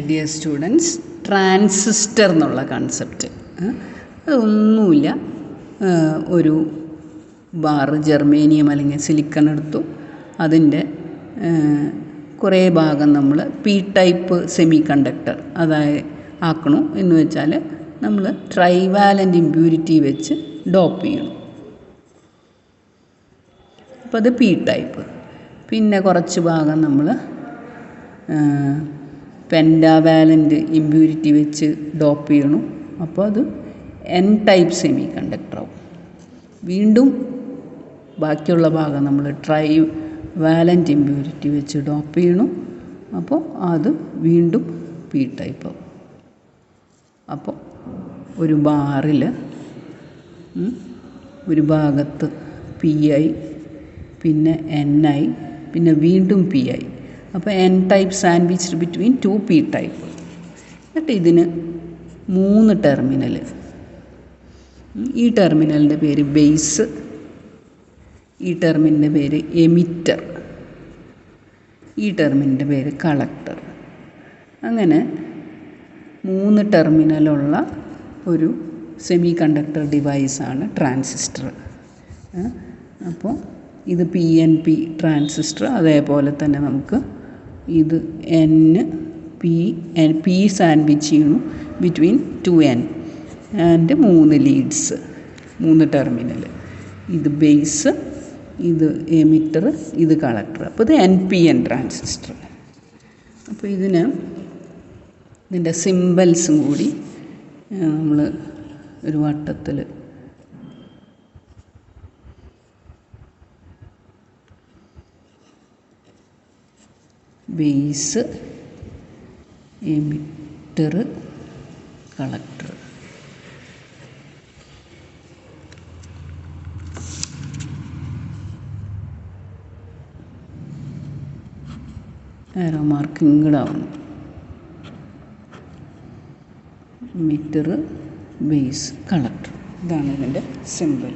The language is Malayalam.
ഡിയർ സ്റ്റുഡൻസ്, ട്രാൻസിസ്റ്റർ എന്നുള്ള കൺസെപ്റ്റ് അതൊന്നുമില്ല. ഒരു ബാറ് ജെർമേനിയം അല്ലെങ്കിൽ സിലിക്കൺ എടുത്തു, അതിൻ്റെ കുറേ ഭാഗം നമ്മൾ പി ടൈപ്പ് സെമി കണ്ടക്ടർ ആക്കണു എന്ന് വെച്ചാൽ നമ്മൾ ട്രൈവാലൻ്റ് ഇമ്പ്യൂരിറ്റി വെച്ച് ഡോപ്പ് ചെയ്യണം. അപ്പോൾ അത് പി ടൈപ്പ്. പിന്നെ കുറച്ച് ഭാഗം നമ്മൾ പെൻറ്റാവാലൻ്റ് ഇമ്പ്യൂരിറ്റി വെച്ച് ഡോപ്പ് ചെയ്യണം. അപ്പോൾ അത് എൻ ടൈപ്പ് സെമി കണ്ടക്ടറാവും. വീണ്ടും ബാക്കിയുള്ള ഭാഗം നമ്മൾ ട്രൈവാലൻ്റ് ഇമ്പ്യൂരിറ്റി വെച്ച് ഡോപ്പ് ചെയ്യണം. അപ്പോൾ അത് വീണ്ടും പി ടൈപ്പ് ആവും. അപ്പോൾ ഒരു ബാറിൽ ഒരു ഭാഗത്ത് പി ഐ, പിന്നെ എൻ ഐ, പിന്നെ വീണ്ടും പി ഐ. അപ്പോൾ N type sandwiched between 2 P type. എന്നിട്ട് ഇതിന് 3 ടെർമിനൽ. ഈ ടെർമിനലിൻ്റെ പേര് ബേസ്, ഈ ടെർമിനലിൻ്റെ പേര് എമിറ്റർ, ഈ ടെർമിനലിൻ്റെ പേര് കളക്ടർ. അങ്ങനെ 3 ടെർമിനലുള്ള ഒരു സെമി കണ്ടക്ടർ ഡിവൈസാണ് ട്രാൻസിസ്റ്റർ. അപ്പോൾ ഇത് പി എൻ പി ട്രാൻസിസ്റ്റർ. അതേപോലെ തന്നെ നമുക്ക് ഇത് പി സാൻഡ്വിച്ച് ചെയ്യണം between 2N and 3 leads, 3 terminal. ഇത് ബേസ്, ഇത് എമിറ്റർ, ഇത് കളക്ടർ. അപ്പോൾ ഇത് NPN ട്രാൻസിസ്റ്റർ. അപ്പോൾ ഇതിൻ്റെ സിംബൽസും കൂടി നമ്മൾ ഒരു വട്ടത്തിൽ ബേസ്, എമിറ്റർ, കളക്ടർ. ആരോ മാർക്കിങ് കൂടെ ആവണം. Emitter, base, collector. ഇതാണ് ഇതിൻ്റെ സിമ്പിൾ.